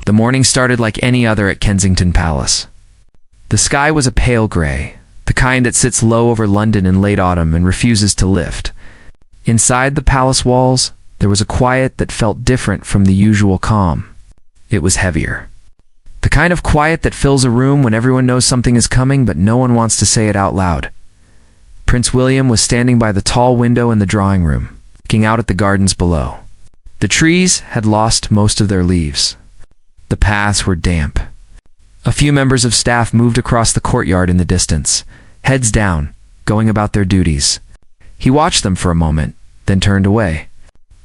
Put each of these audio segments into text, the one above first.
The morning started like any other at Kensington Palace. The sky was a pale grey, the kind that sits low over London in late autumn and refuses to lift. Inside the palace walls, there was a quiet that felt different from the usual calm. It was heavier. The kind of quiet that fills a room when everyone knows something is coming but no one wants to say it out loud. Prince William was standing by the tall window in the drawing room, looking out at the gardens below. The trees had lost most of their leaves. The paths were damp. A few members of staff moved across the courtyard in the distance, heads down, going about their duties. He watched them for a moment, then turned away.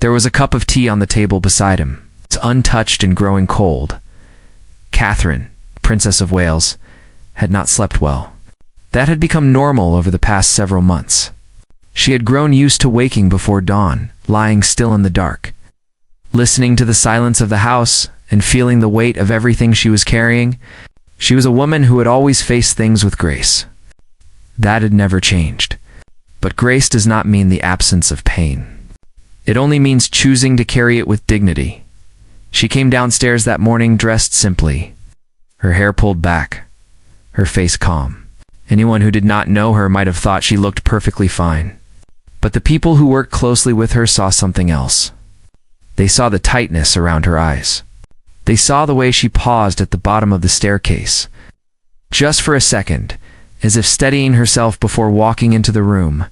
There was a cup of tea on the table beside him. It's untouched and growing cold. Catherine, Princess of Wales, had not slept well. That had become normal over the past several months. She had grown used to waking before dawn, lying still in the dark, listening to the silence of the house and feeling the weight of everything she was carrying. She was a woman who had always faced things with grace. That had never changed. But grace does not mean the absence of pain. It only means choosing to carry it with dignity. She came downstairs that morning dressed simply, her hair pulled back, her face calm. Anyone who did not know her might have thought she looked perfectly fine. But the people who worked closely with her saw something else. They saw the tightness around her eyes. They saw the way she paused at the bottom of the staircase, just for a second, as if steadying herself before walking into the room.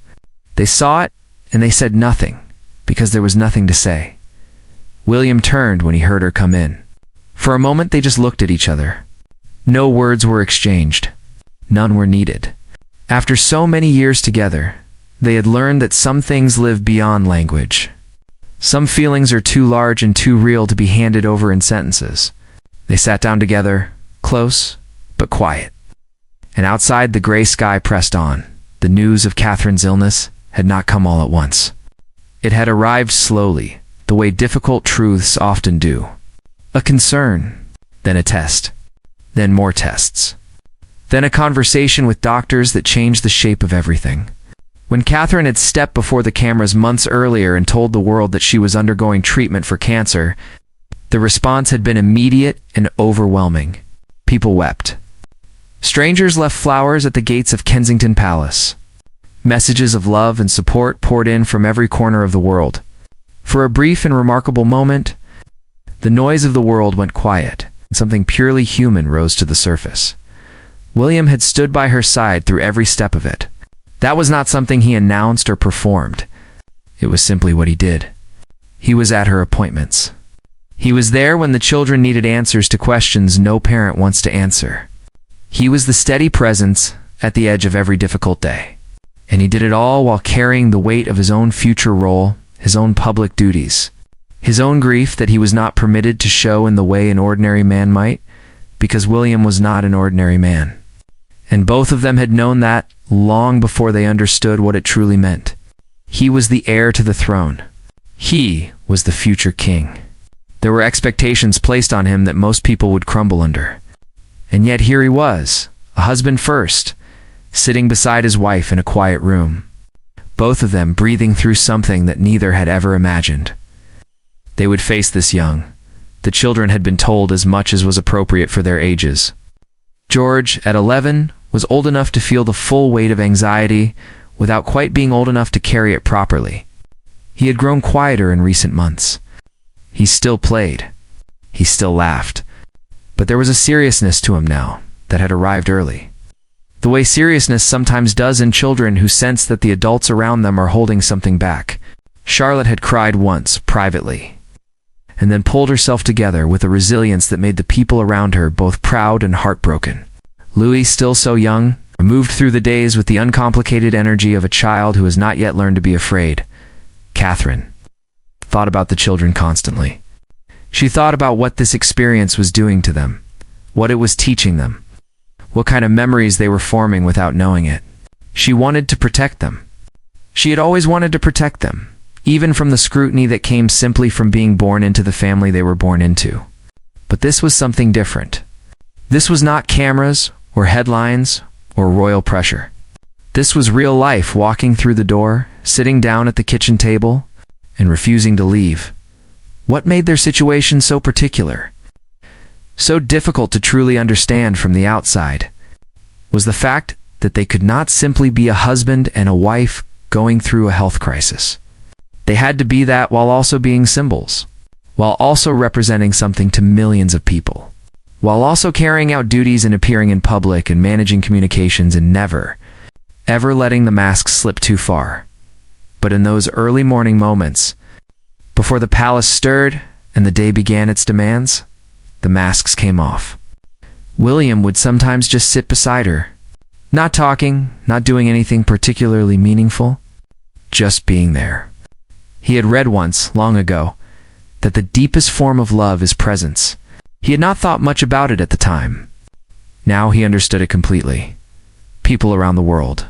They saw it, and they said nothing, because there was nothing to say. William turned when he heard her come in. For a moment they just looked at each other. No words were exchanged. None were needed. After so many years together, they had learned that some things live beyond language. Some feelings are too large and too real to be handed over in sentences. They sat down together, close but quiet. And outside, the gray sky pressed on. The news of Catherine's illness had not come all at once. It had arrived slowly, the way difficult truths often do. A concern, then a test, then more tests. Then a conversation with doctors that changed the shape of everything. When Catherine had stepped before the cameras months earlier and told the world that she was undergoing treatment for cancer, the response had been immediate and overwhelming. People wept. Strangers left flowers at the gates of Kensington Palace. Messages of love and support poured in from every corner of the world. For a brief and remarkable moment, the noise of the world went quiet, and something purely human rose to the surface. William had stood by her side through every step of it. That was not something he announced or performed. It was simply what he did. He was at her appointments. He was there when the children needed answers to questions no parent wants to answer. He was the steady presence at the edge of every difficult day. And he did it all while carrying the weight of his own future role, his own public duties, his own grief that he was not permitted to show in the way an ordinary man might, because William was not an ordinary man. And both of them had known that long before they understood what it truly meant. He was the heir to the throne. He was the future king. There were expectations placed on him that most people would crumble under. And yet here he was, a husband first, sitting beside his wife in a quiet room, both of them breathing through something that neither had ever imagined. They would face this young. The children had been told as much as was appropriate for their ages. George, at 11, was old enough to feel the full weight of anxiety without quite being old enough to carry it properly. He had grown quieter in recent months. He still played. He still laughed. But there was a seriousness to him now that had arrived early. The way seriousness sometimes does in children who sense that the adults around them are holding something back. Charlotte had cried once, privately, and then pulled herself together with a resilience that made the people around her both proud and heartbroken. Louis, still so young, moved through the days with the uncomplicated energy of a child who has not yet learned to be afraid. Catherine thought about the children constantly. She thought about what this experience was doing to them, what it was teaching them, what kind of memories they were forming without knowing it. She wanted to protect them. She had always wanted to protect them, even from the scrutiny that came simply from being born into the family they were born into. But this was something different. This was not cameras or headlines or royal pressure. This was real life walking through the door, sitting down at the kitchen table, and refusing to leave. What made their situation so particular? so difficult to truly understand from the outside, was the fact that they could not simply be a husband and a wife going through a health crisis. They had to be that while also being symbols, while also representing something to millions of people, while also carrying out duties and appearing in public and managing communications and never, ever letting the mask slip too far. But in those early morning moments, before the palace stirred and the day began its demands, the masks came off. William would sometimes just sit beside her, not talking, not doing anything particularly meaningful, just being there. He had read once, long ago, that the deepest form of love is presence. He had not thought much about it at the time. Now he understood it completely. People around the world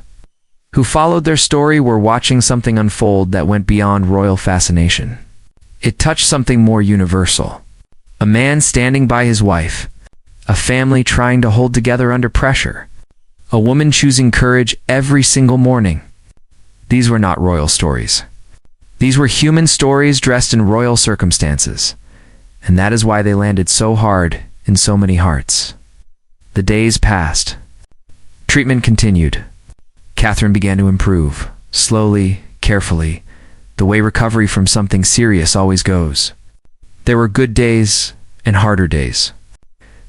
who followed their story were watching something unfold that went beyond royal fascination. It touched something more universal. A man standing by his wife, a family trying to hold together under pressure, a woman choosing courage every single morning. These were not royal stories. These were human stories dressed in royal circumstances, and that is why they landed so hard in so many hearts. The days passed. Treatment continued. Catherine began to improve, slowly, carefully, the way recovery from something serious always goes. There were good days and harder days.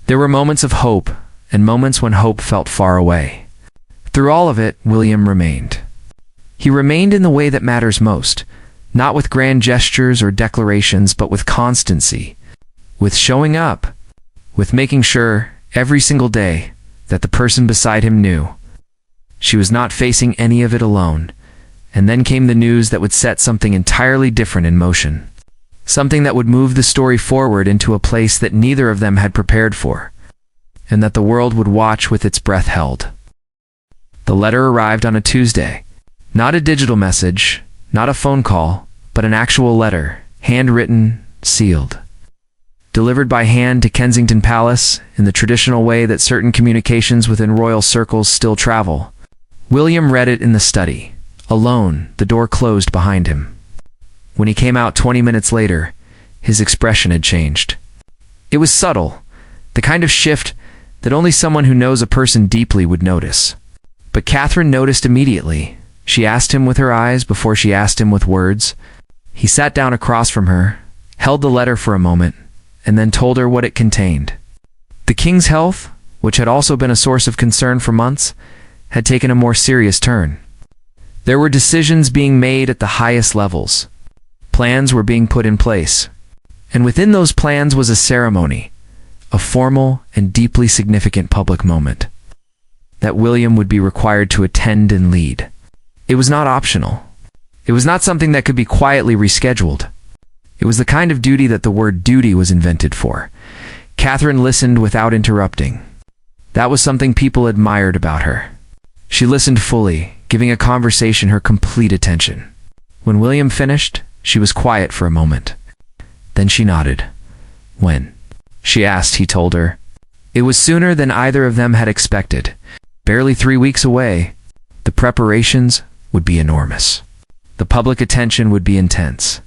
There were moments of hope and moments when hope felt far away. Through all of it, William remained. He remained in the way that matters most, not with grand gestures or declarations, but with constancy, with showing up, with making sure every single day that the person beside him knew she was not facing any of it alone. And then came the news that would set something entirely different in motion. Something that would move the story forward into a place that neither of them had prepared for, and that the world would watch with its breath held. The letter arrived on a Tuesday. Not a digital message, not a phone call, but an actual letter, handwritten, sealed. Delivered by hand to Kensington Palace in the traditional way that certain communications within royal circles still travel. William read it in the study, alone, the door closed behind him. When he came out 20 minutes later, his expression had changed. It was subtle, the kind of shift that only someone who knows a person deeply would notice. But Catherine noticed immediately. She asked him with her eyes before she asked him with words. He sat down across from her, held the letter for a moment, and then told her what it contained. The king's health, which had also been a source of concern for months, had taken a more serious turn. There were decisions being made at the highest levels. Plans were being put in place. And within those plans was a ceremony, a formal and deeply significant public moment that William would be required to attend and lead. It was not optional. It was not something that could be quietly rescheduled. It was the kind of duty that the word duty was invented for. Catherine listened without interrupting. That was something people admired about her. She listened fully, giving a conversation her complete attention. When William finished, she was quiet for a moment. Then she nodded. When? She asked, he told her. It was sooner than either of them had expected. Barely 3 weeks away. The preparations would be enormous. The public attention would be intense.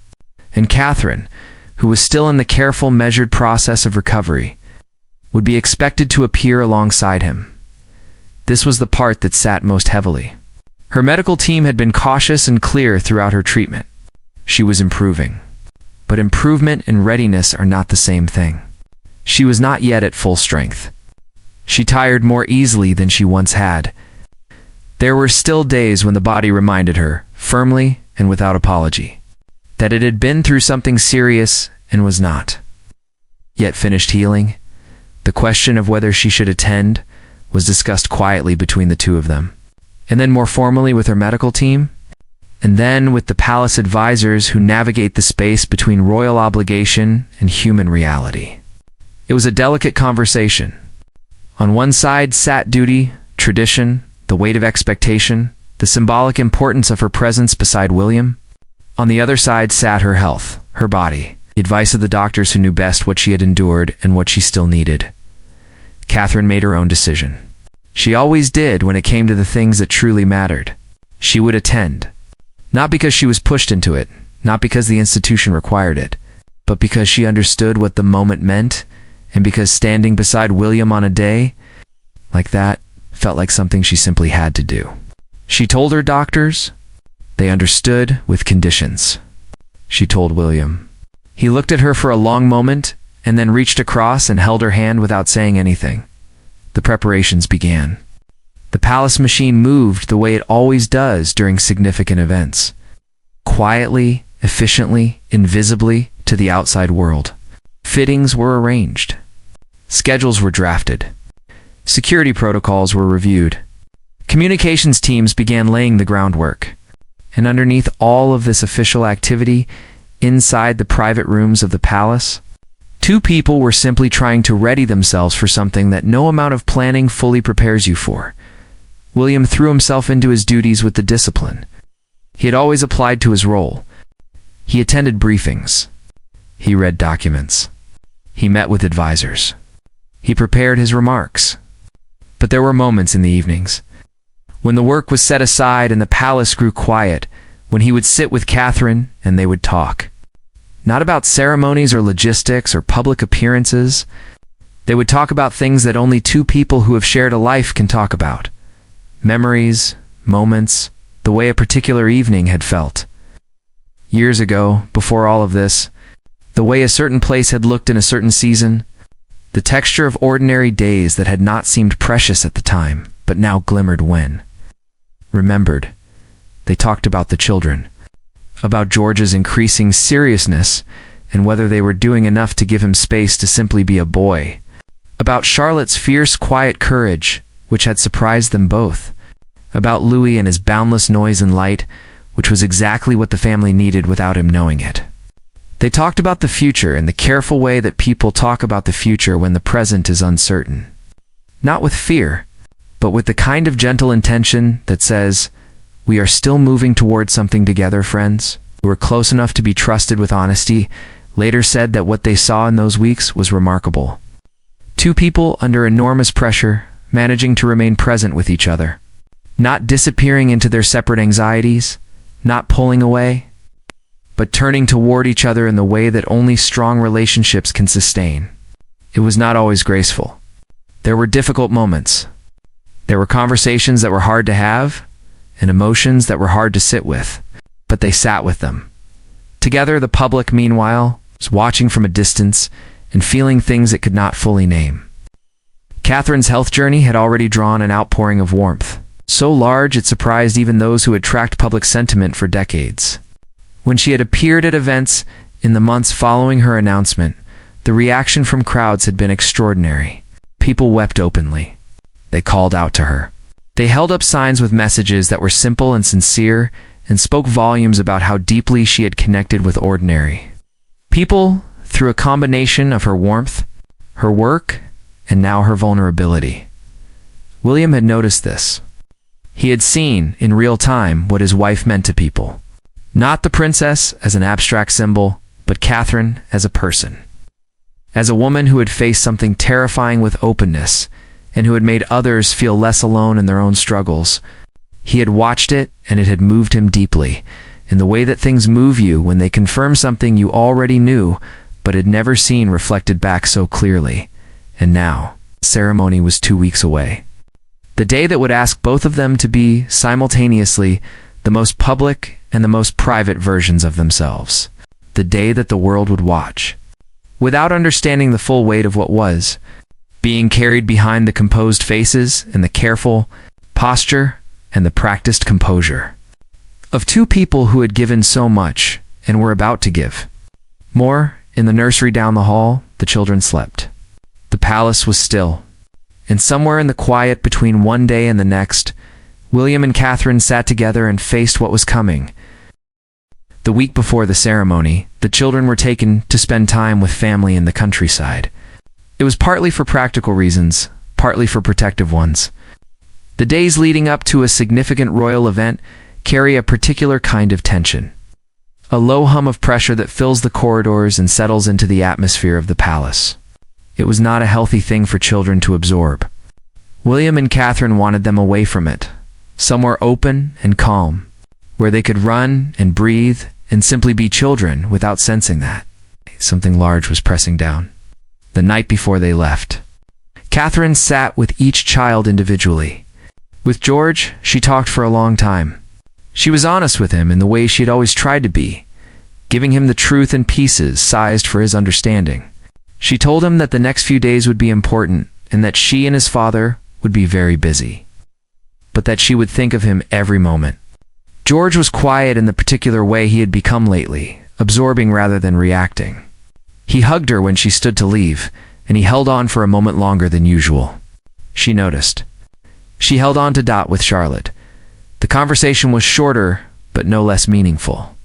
And Catherine, who was still in the careful, measured process of recovery, would be expected to appear alongside him. This was the part that sat most heavily. Her medical team had been cautious and clear throughout her treatment. She was improving. But improvement and readiness are not the same thing. She was not yet at full strength. She tired more easily than she once had. There were still days when the body reminded her, firmly and without apology, that it had been through something serious and was not yet finished healing. The question of whether she should attend was discussed quietly between the two of them, and then more formally with her medical team, and then with the palace advisors who navigate the space between royal obligation and human reality. It was a delicate conversation. On one side sat duty, tradition, the weight of expectation, the symbolic importance of her presence beside William. On the other side sat her health, her body, the advice of the doctors who knew best what she had endured and what she still needed. Catherine made her own decision. She always did when it came to the things that truly mattered. She would attend. Not because she was pushed into it, not because the institution required it, but because she understood what the moment meant and because standing beside William on a day like that felt like something she simply had to do. She told her doctors. They understood with conditions. She told William. He looked at her for a long moment and then reached across and held her hand without saying anything. The preparations began. The palace machine moved the way it always does during significant events. Quietly, efficiently, invisibly to the outside world. Fittings were arranged. Schedules were drafted. Security protocols were reviewed. Communications teams began laying the groundwork. And underneath all of this official activity, inside the private rooms of the palace, two people were simply trying to ready themselves for something that no amount of planning fully prepares you for. William threw himself into his duties with the discipline he had always applied to his role. He attended briefings. He read documents. He met with advisors. He prepared his remarks. But there were moments in the evenings when the work was set aside and the palace grew quiet, when he would sit with Catherine and they would talk. Not about ceremonies or logistics or public appearances. They would talk about things that only two people who have shared a life can talk about. Memories, moments, the way a particular evening had felt. Years ago, before all of this, the way a certain place had looked in a certain season, the texture of ordinary days that had not seemed precious at the time, but now glimmered when. Remembered. They talked about the children, about George's increasing seriousness and whether they were doing enough to give him space to simply be a boy, about Charlotte's fierce, quiet courage, which had surprised them both, about Louis and his boundless noise and light, which was exactly what the family needed without him knowing it. They talked about the future in the careful way that people talk about the future when the present is uncertain. Not with fear, but with the kind of gentle intention that says, "We are still moving toward something together, friends," who were close enough to be trusted with honesty, later said that what they saw in those weeks was remarkable. Two people under enormous pressure, managing to remain present with each other. Not disappearing into their separate anxieties, not pulling away, but turning toward each other in the way that only strong relationships can sustain. It was not always graceful. There were difficult moments. There were conversations that were hard to have, and emotions that were hard to sit with, but they sat with them. Together, the public, meanwhile, was watching from a distance and feeling things it could not fully name. Catherine's health journey had already drawn an outpouring of warmth, so large it surprised even those who had tracked public sentiment for decades. When she had appeared at events in the months following her announcement, the reaction from crowds had been extraordinary. People wept openly. They called out to her. They held up signs with messages that were simple and sincere and spoke volumes about how deeply she had connected with ordinary people through a combination of her warmth, her work, and now her vulnerability. William had noticed this. He had seen, in real time, what his wife meant to people. Not the princess as an abstract symbol, but Catherine as a person. As a woman who had faced something terrifying with openness, and who had made others feel less alone in their own struggles. He had watched it, and it had moved him deeply, in the way that things move you when they confirm something you already knew, but had never seen reflected back so clearly. And now, the ceremony was 2 weeks away. The day that would ask both of them to be, simultaneously, the most public and the most private versions of themselves. The day that the world would watch. Without understanding the full weight of what was, being carried behind the composed faces and the careful posture and the practiced composure of two people who had given so much and were about to give more. In the nursery down the hall, the children slept. The palace was still, and somewhere in the quiet between one day and the next, William and Catherine sat together and faced what was coming. The week before the ceremony, the children were taken to spend time with family in the countryside. It was partly for practical reasons, partly for protective ones. The days leading up to a significant royal event carry a particular kind of tension. A low hum of pressure that fills the corridors and settles into the atmosphere of the palace. It was not a healthy thing for children to absorb. William and Catherine wanted them away from it, somewhere open and calm, where they could run and breathe and simply be children without sensing that something large was pressing down. the night before they left. Catherine sat with each child individually. With George, she talked for a long time. She was honest with him in the way she had always tried to be, giving him the truth in pieces sized for his understanding. She told him that the next few days would be important and that she and his father would be very busy, but that she would think of him every moment. George was quiet in the particular way he had become lately, absorbing rather than reacting. He hugged her when she stood to leave, and he held on for a moment longer than usual. She noticed. She held on to Dot with Charlotte. The conversation was shorter, but no less meaningful.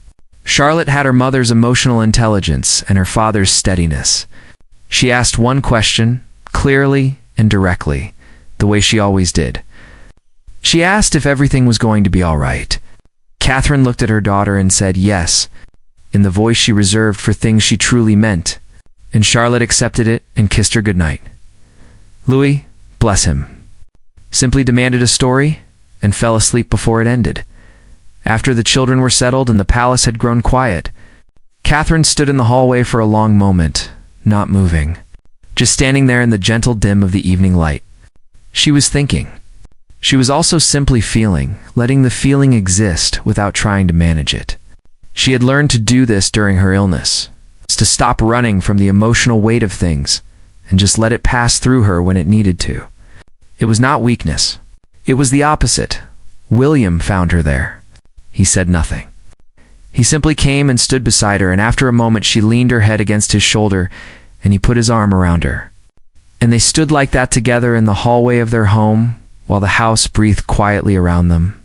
Charlotte had her mother's emotional intelligence and her father's steadiness. She asked one question, clearly and directly, the way she always did. She asked if everything was going to be all right. Catherine looked at her daughter and said yes, in the voice she reserved for things she truly meant, and Charlotte accepted it and kissed her goodnight. Louis, bless him, simply demanded a story and fell asleep before it ended. After the children were settled and the palace had grown quiet, Catherine stood in the hallway for a long moment, not moving, just standing there in the gentle dim of the evening light. She was thinking. She was also simply feeling, letting the feeling exist without trying to manage it. She had learned to do this during her illness, to stop running from the emotional weight of things and just let it pass through her when it needed to. It was not weakness. It was the opposite. William found her there. He said nothing. He simply came and stood beside her, and after a moment she leaned her head against his shoulder and he put his arm around her. And they stood like that together in the hallway of their home while the house breathed quietly around them.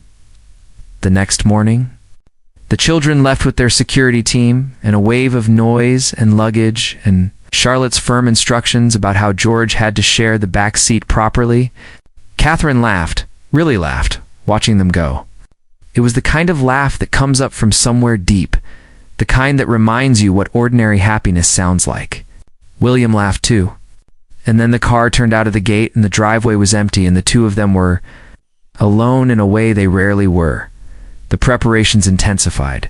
The next morning, the children left with their security team, and a wave of noise and luggage and Charlotte's firm instructions about how George had to share the back seat properly. Catherine laughed, really laughed, watching them go. It was the kind of laugh that comes up from somewhere deep, the kind that reminds you what ordinary happiness sounds like. William laughed too. And then the car turned out of the gate and the driveway was empty, and the two of them were alone in a way they rarely were. The preparations intensified.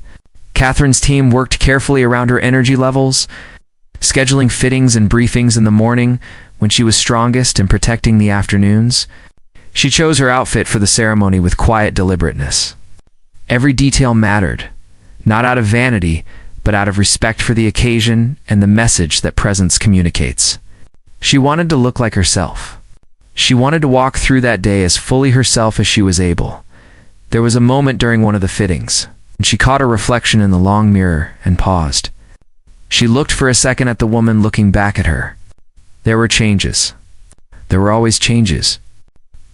Catherine's team worked carefully around her energy levels, scheduling fittings and briefings in the morning when she was strongest and protecting the afternoons. She chose her outfit for the ceremony with quiet deliberateness. Every detail mattered, not out of vanity, but out of respect for the occasion and the message that presence communicates. She wanted to look like herself. She wanted to walk through that day as fully herself as she was able. There was a moment during one of the fittings, and she caught a reflection in the long mirror and paused. She looked for a second at the woman looking back at her. There were changes. There were always changes.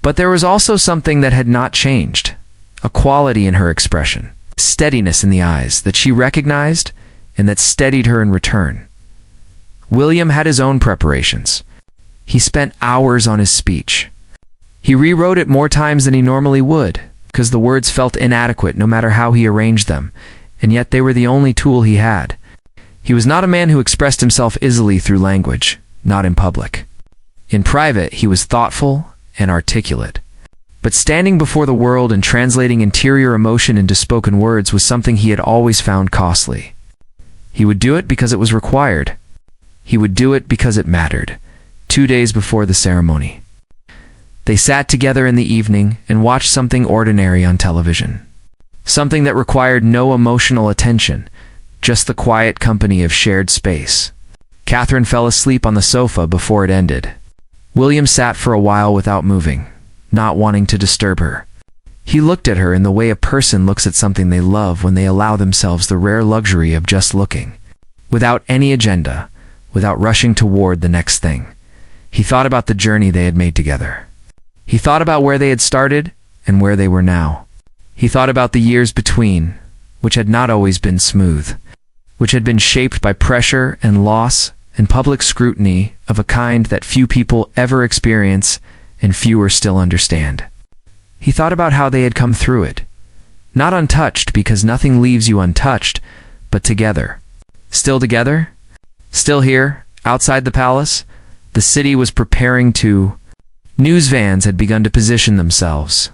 But there was also something that had not changed, a quality in her expression, steadiness in the eyes that she recognized and that steadied her in return. William had his own preparations. He spent hours on his speech. He rewrote it more times than he normally would, because the words felt inadequate no matter how he arranged them, and yet they were the only tool he had. He was not a man who expressed himself easily through language, not in public. In private, he was thoughtful and articulate. But standing before the world and translating interior emotion into spoken words was something he had always found costly. He would do it because it was required. He would do it because it mattered. 2 days before the ceremony, they sat together in the evening and watched something ordinary on television. Something that required no emotional attention, just the quiet company of shared space. Catherine fell asleep on the sofa before it ended. William sat for a while without moving, not wanting to disturb her. He looked at her in the way a person looks at something they love when they allow themselves the rare luxury of just looking, without any agenda, without rushing toward the next thing. He thought about the journey they had made together. He thought about where they had started and where they were now. He thought about the years between, which had not always been smooth, which had been shaped by pressure and loss and public scrutiny of a kind that few people ever experience and fewer still understand. He thought about how they had come through it, not untouched because nothing leaves you untouched, but together. Still together? Still here, outside the palace? The city was preparing to... News vans had begun to position themselves.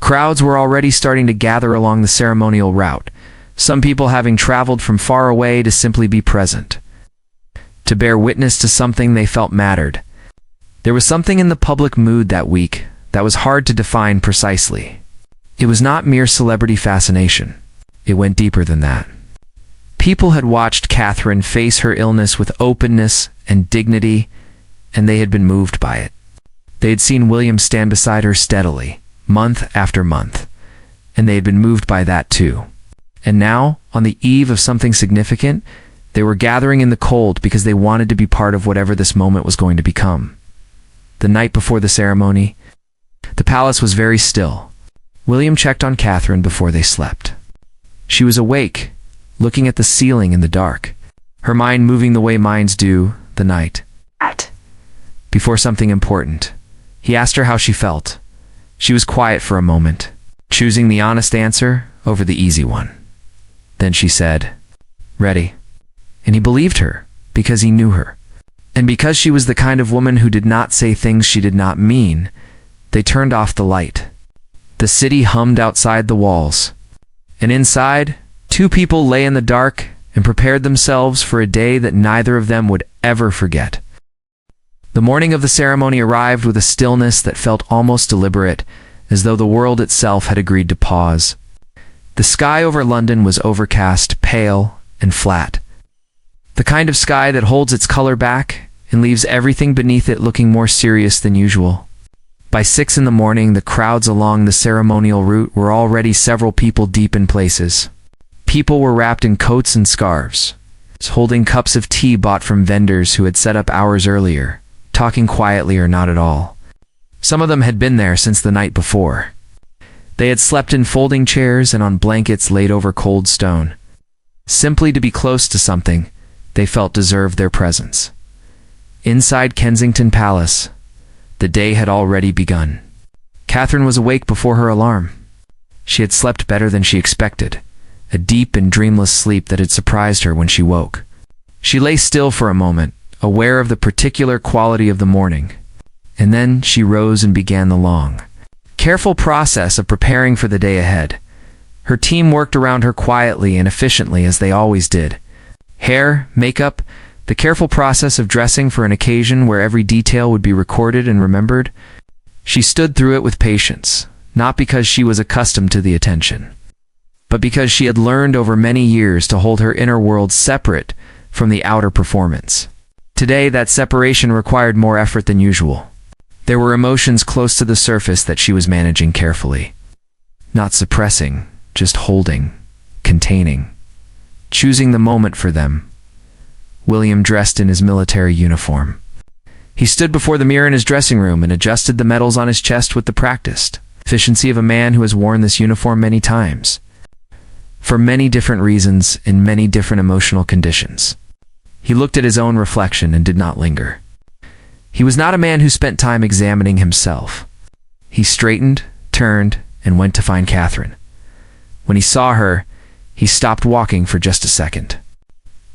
Crowds were already starting to gather along the ceremonial route, some people having traveled from far away to simply be present. to bear witness to something they felt mattered. There was something in the public mood that week that was hard to define precisely. It was not mere celebrity fascination. It went deeper than that. People had watched Catherine face her illness with openness and dignity, and they had been moved by it. They had seen William stand beside her steadily, month after month, and they had been moved by that too. And now, on the eve of something significant, they were gathering in the cold because they wanted to be part of whatever this moment was going to become. The night before the ceremony, the palace was very still. William checked on Catherine before they slept. She was awake, looking at the ceiling in the dark, her mind moving the way minds do the night before something important. He asked her how she felt. She was quiet for a moment, choosing the honest answer over the easy one. Then she said, "Ready." And he believed her, because he knew her. And because she was the kind of woman who did not say things she did not mean, they turned off the light. The city hummed outside the walls. And inside, two people lay in the dark and prepared themselves for a day that neither of them would ever forget. The morning of the ceremony arrived with a stillness that felt almost deliberate, as though the world itself had agreed to pause. The sky over London was overcast, pale, and flat. The kind of sky that holds its color back and leaves everything beneath it looking more serious than usual. By 6 in the morning, the crowds along the ceremonial route were already several people deep in places. People were wrapped in coats and scarves, holding cups of tea bought from vendors who had set up hours earlier, talking quietly or not at all. Some of them had been there since the night before. They had slept in folding chairs and on blankets laid over cold stone. Simply to be close to something they felt deserved their presence. Inside Kensington Palace, the day had already begun. Catherine was awake before her alarm. She had slept better than she expected, a deep and dreamless sleep that had surprised her when she woke. She lay still for a moment, aware of the particular quality of the morning, and then she rose and began the long, careful process of preparing for the day ahead. Her team worked around her quietly and efficiently as they always did. Hair, makeup, the careful process of dressing for an occasion where every detail would be recorded and remembered. She stood through it with patience, not because she was accustomed to the attention, but because she had learned over many years to hold her inner world separate from the outer performance. Today, that separation required more effort than usual. There were emotions close to the surface that she was managing carefully. Not suppressing, just holding, containing, choosing the moment for them. William dressed in his military uniform. He stood before the mirror in his dressing room and adjusted the medals on his chest with the practiced efficiency of a man who has worn this uniform many times, for many different reasons, in many different emotional conditions. He looked at his own reflection and did not linger. He was not a man who spent time examining himself. He straightened, turned, and went to find Catherine. When he saw her, he stopped walking for just a second.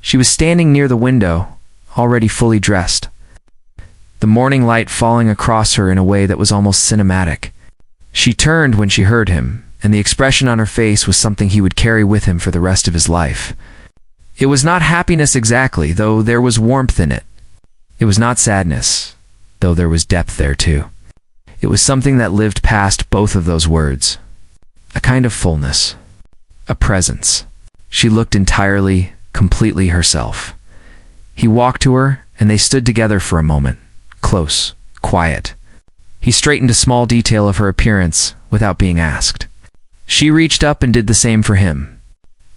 She was standing near the window, already fully dressed, the morning light falling across her in a way that was almost cinematic. She turned when she heard him, and the expression on her face was something he would carry with him for the rest of his life. It was not happiness exactly, though there was warmth in it. It was not sadness, though there was depth there too. It was something that lived past both of those words. A kind of fullness. A presence. She looked entirely, completely herself. He walked to her, and they stood together for a moment, close, quiet. He straightened a small detail of her appearance without being asked. She reached up and did the same for him.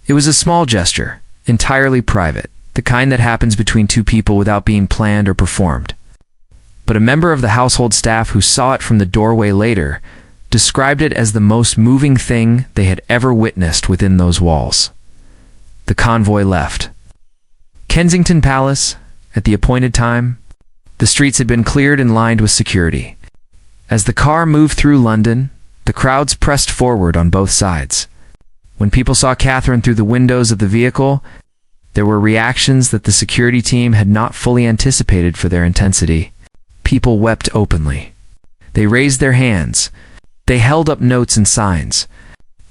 It was a small gesture, entirely private, the kind that happens between two people without being planned or performed. But a member of the household staff who saw it from the doorway later described it as the most moving thing they had ever witnessed within those walls. The convoy left Kensington Palace at the appointed time. The streets had been cleared and lined with security. As the car moved through London, the crowds pressed forward on both sides. When people saw Catherine through the windows of the vehicle, there were reactions that the security team had not fully anticipated for their intensity. People wept openly. They raised their hands. They held up notes and signs.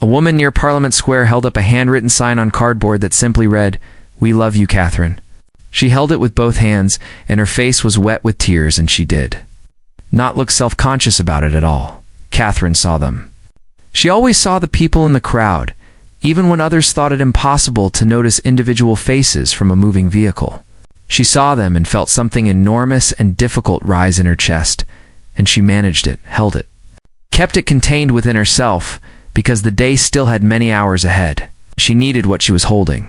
A woman near Parliament Square held up a handwritten sign on cardboard that simply read, "We love you, Catherine." She held it with both hands, and her face was wet with tears, and she did not look self-conscious about it at all. Catherine saw them. She always saw the people in the crowd, even when others thought it impossible to notice individual faces from a moving vehicle. She saw them and felt something enormous and difficult rise in her chest, and she managed it, held it, kept it contained within herself, because the day still had many hours ahead. She needed what she was holding.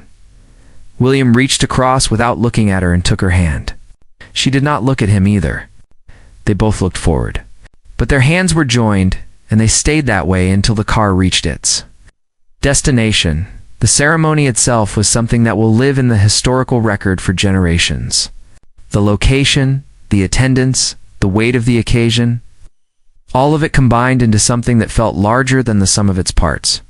William reached across without looking at her and took her hand. She did not look at him either. They both looked forward. But their hands were joined, and they stayed that way until the car reached its destination. The ceremony itself was something that will live in the historical record for generations. The location, the attendance, the weight of the occasion, all of it combined into something that felt larger than the sum of its parts.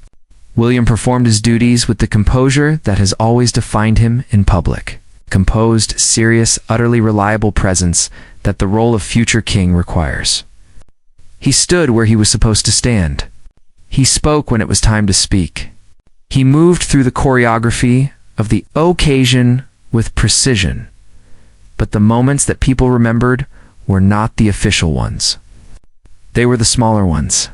William performed his duties with the composure that has always defined him in public. Composed, serious, utterly reliable presence that the role of future king requires. He stood where he was supposed to stand. He spoke when it was time to speak. He moved through the choreography of the occasion with precision. But the moments that people remembered were not the official ones. They were the smaller ones.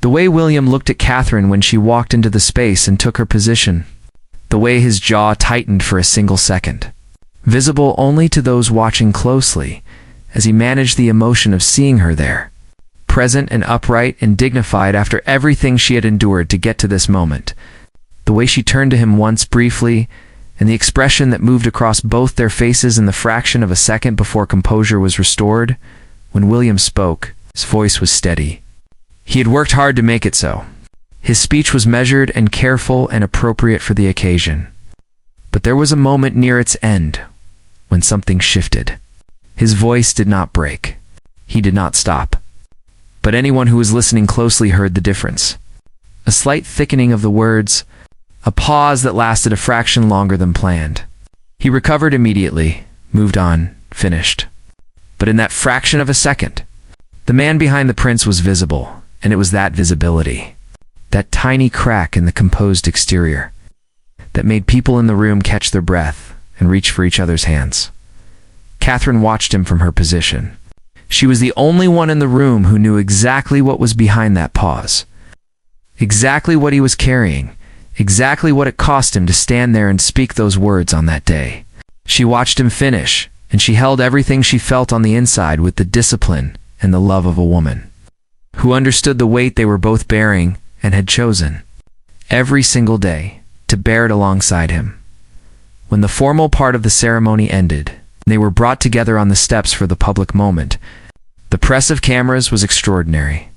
The way William looked at Catherine when she walked into the space and took her position. The way his jaw tightened for a single second. Visible only to those watching closely, as he managed the emotion of seeing her there. Present and upright and dignified after everything she had endured to get to this moment. The way she turned to him once briefly, and the expression that moved across both their faces in the fraction of a second before composure was restored. When William spoke, his voice was steady. He had worked hard to make it so. His speech was measured and careful and appropriate for the occasion. But there was a moment near its end when something shifted. His voice did not break. He did not stop. But anyone who was listening closely heard the difference. A slight thickening of the words, a pause that lasted a fraction longer than planned. He recovered immediately, moved on, finished. But in that fraction of a second, the man behind the prince was visible, and it was that visibility, that tiny crack in the composed exterior, that made people in the room catch their breath and reach for each other's hands. Catherine watched him from her position. She was the only one in the room who knew exactly what was behind that pause, exactly what he was carrying, exactly what it cost him to stand there and speak those words on that day. She watched him finish, and she held everything she felt on the inside with the discipline and the love of a woman who understood the weight they were both bearing and had chosen, every single day, to bear it alongside him. When the formal part of the ceremony ended, they were brought together on the steps for the public moment. The press of cameras was extraordinary.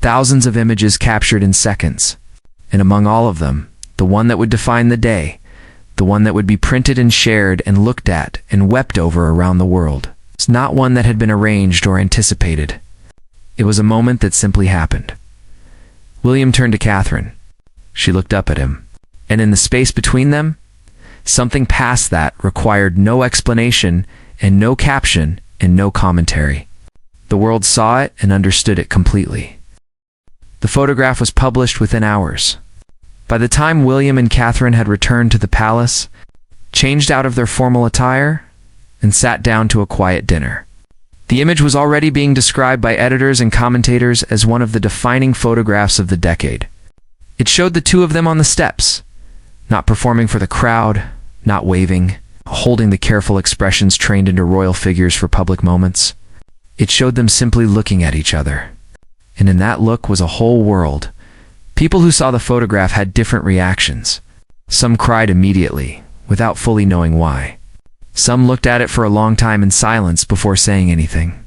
Thousands of images captured in seconds, and among all of them, the one that would define the day, the one that would be printed and shared and looked at and wept over around the world. It's not one that had been arranged or anticipated. It was a moment that simply happened. William turned to Catherine. She looked up at him, and in the space between them, something past that required no explanation and no caption and no commentary. The world saw it and understood it completely. The photograph was published within hours. By the time William and Catherine had returned to the palace, changed out of their formal attire, and sat down to a quiet dinner, the image was already being described by editors and commentators as one of the defining photographs of the decade. It showed the two of them on the steps, not performing for the crowd, not waving, holding the careful expressions trained into royal figures for public moments. It showed them simply looking at each other. And in that look was a whole world. People who saw the photograph had different reactions. Some cried immediately, without fully knowing why. Some looked at it for a long time in silence before saying anything.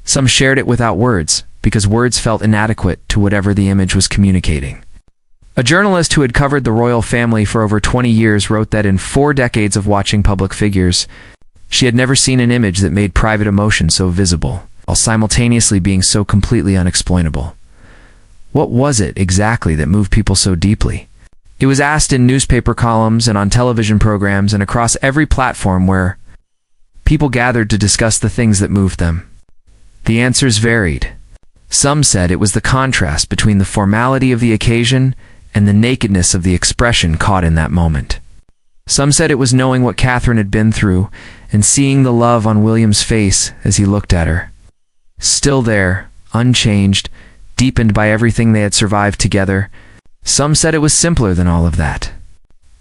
Some shared it without words, because words felt inadequate to whatever the image was communicating. A journalist who had covered the royal family for over 20 years wrote that in 4 decades of watching public figures, she had never seen an image that made private emotion so visible, while simultaneously being so completely unexplainable. What was it exactly that moved people so deeply? It was asked in newspaper columns and on television programs and across every platform where people gathered to discuss the things that moved them. The answers varied. Some said it was the contrast between the formality of the occasion and the nakedness of the expression caught in that moment. Some said it was knowing what Catherine had been through and seeing the love on William's face as he looked at her. Still there, unchanged, deepened by everything they had survived together. Some said it was simpler than all of that.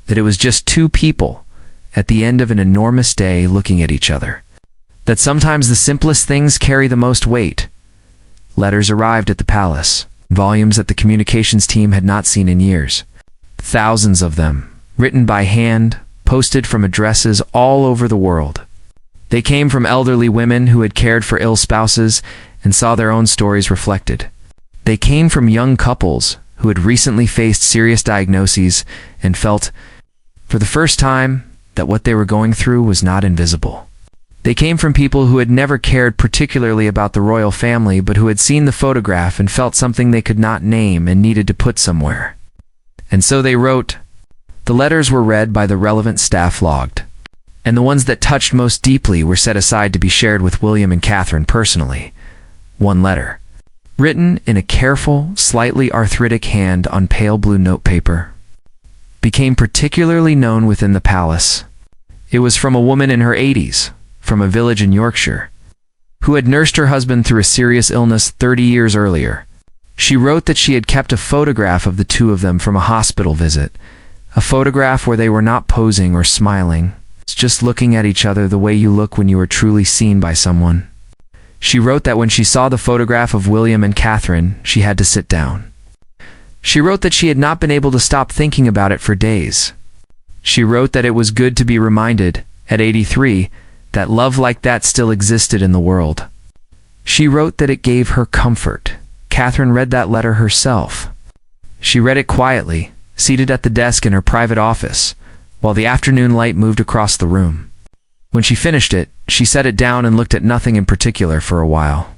That it was just two people at the end of an enormous day looking at each other. That sometimes the simplest things carry the most weight. Letters arrived at the palace, volumes that the communications team had not seen in years. Thousands of them, written by hand, posted from addresses all over the world. They came from elderly women who had cared for ill spouses and saw their own stories reflected. They came from young couples who had recently faced serious diagnoses and felt, for the first time, that what they were going through was not invisible. They came from people who had never cared particularly about the royal family but who had seen the photograph and felt something they could not name and needed to put somewhere. And so they wrote. The letters were read by the relevant staff logged, and the ones that touched most deeply were set aside to be shared with William and Catherine personally. One letter, written in a careful, slightly arthritic hand on pale blue notepaper, became particularly known within the palace. It was from a woman in her 80s, from a village in Yorkshire, who had nursed her husband through a serious illness 30 years earlier. She wrote that she had kept a photograph of the two of them from a hospital visit, a photograph where they were not posing or smiling, just looking at each other the way you look when you are truly seen by someone. She wrote that when she saw the photograph of William and Catherine, she had to sit down. She wrote that she had not been able to stop thinking about it for days. She wrote that it was good to be reminded, at 83, that love like that still existed in the world. She wrote that it gave her comfort. Catherine read that letter herself. She read it quietly, seated at the desk in her private office, while the afternoon light moved across the room. When she finished it, she set it down and looked at nothing in particular for a while.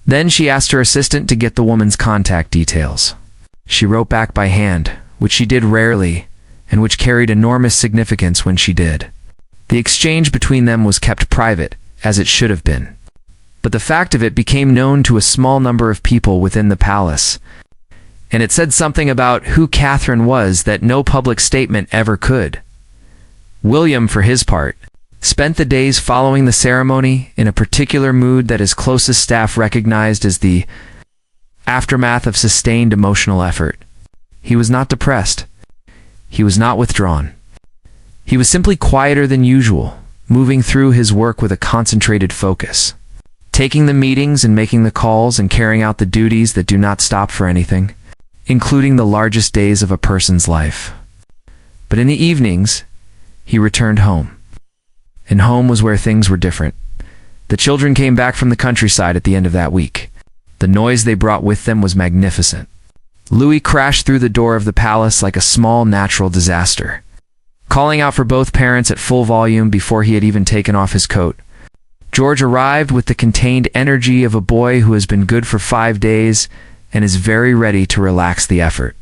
Then she asked her assistant to get the woman's contact details. She wrote back by hand, which she did rarely, and which carried enormous significance when she did. The exchange between them was kept private, as it should have been. But the fact of it became known to a small number of people within the palace, and it said something about who Catherine was that no public statement ever could. William, for his part, spent the days following the ceremony in a particular mood that his closest staff recognized as the aftermath of sustained emotional effort. He was not depressed. He was not withdrawn. He was simply quieter than usual, moving through his work with a concentrated focus, taking the meetings and making the calls and carrying out the duties that do not stop for anything, including the largest days of a person's life. But in the evenings, he returned home. And home was where things were different. The children came back from the countryside at the end of that week. The noise they brought with them was magnificent. Louis crashed through the door of the palace like a small natural disaster, calling out for both parents at full volume before he had even taken off his coat. George arrived with the contained energy of a boy who has been good for 5 days and is very ready to relax the effort.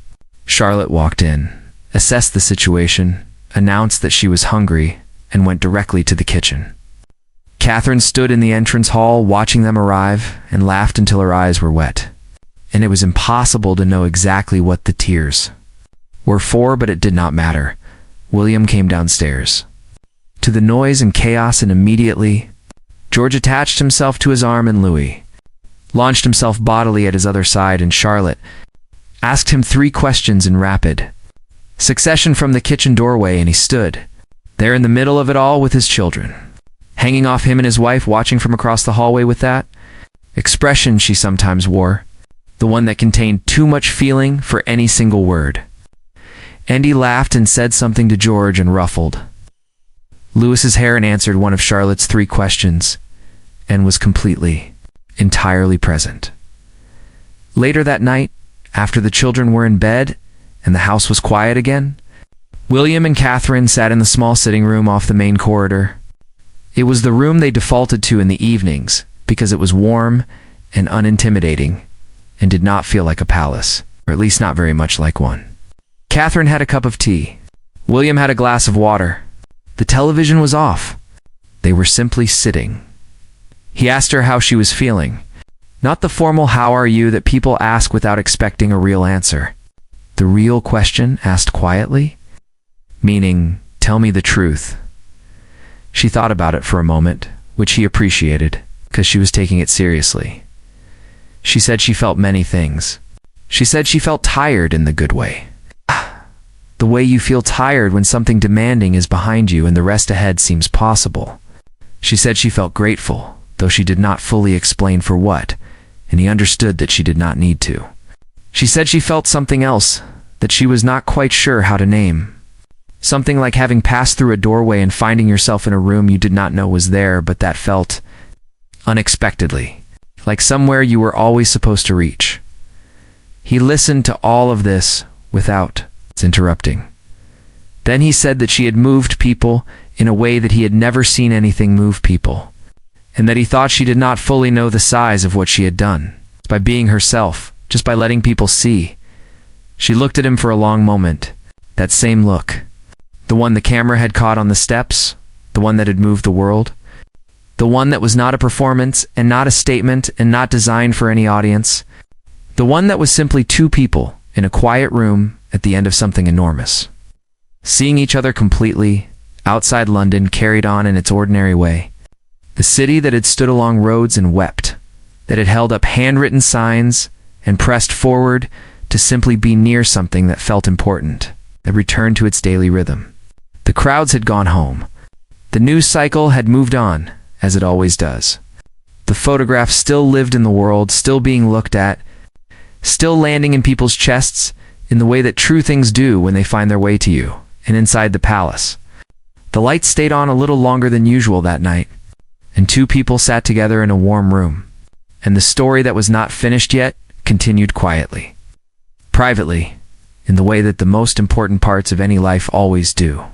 Charlotte walked in, assessed the situation, announced that she was hungry, and went directly to the kitchen. Catherine stood in the entrance hall watching them arrive and laughed until her eyes were wet. And it was impossible to know exactly what the tears were for, but it did not matter. William came downstairs. To the noise and chaos, and immediately, George attached himself to his arm, and Louis launched himself bodily at his other side, and Charlotte asked him 3 questions in rapid succession from the kitchen doorway, and he stood there in the middle of it all with his children hanging off him and his wife watching from across the hallway with that expression she sometimes wore, the one that contained too much feeling for any single word. And he laughed and said something to George and ruffled Louis's hair and answered one of Charlotte's 3 questions and was completely, entirely present. Later that night, after the children were in bed and the house was quiet again, William and Catherine sat in the small sitting room off the main corridor. It was the room they defaulted to in the evenings because it was warm and unintimidating and did not feel like a palace, or at least not very much like one. Catherine had a cup of tea. William had a glass of water. The television was off. They were simply sitting. He asked her how she was feeling. Not the formal "how are you" that people ask without expecting a real answer. The real question asked quietly, meaning, "Tell me the truth." She thought about it for a moment, which he appreciated, because she was taking it seriously. She said she felt many things. She said she felt tired in the good way. The way you feel tired when something demanding is behind you and the rest ahead seems possible. She said she felt grateful, though she did not fully explain for what, and he understood that she did not need to. She said she felt something else that she was not quite sure how to name. Something like having passed through a doorway and finding yourself in a room you did not know was there, but that felt unexpectedly, like somewhere you were always supposed to reach. He listened to all of this without interrupting. Then he said that she had moved people in a way that he had never seen anything move people, and that he thought she did not fully know the size of what she had done, by being herself, just by letting people see. She looked at him for a long moment, that same look, the one the camera had caught on the steps, the one that had moved the world, the one that was not a performance and not a statement and not designed for any audience, the one that was simply two people in a quiet room at the end of something enormous. Seeing each other completely, outside London carried on in its ordinary way. The city that had stood along roads and wept, that had held up handwritten signs and pressed forward to simply be near something that felt important, that returned to its daily rhythm. The crowds had gone home. The news cycle had moved on, as it always does. The photograph still lived in the world, still being looked at, still landing in people's chests in the way that true things do when they find their way to you, and inside the palace. The lights stayed on a little longer than usual that night, and two people sat together in a warm room, and the story that was not finished yet continued quietly, privately, in the way that the most important parts of any life always do.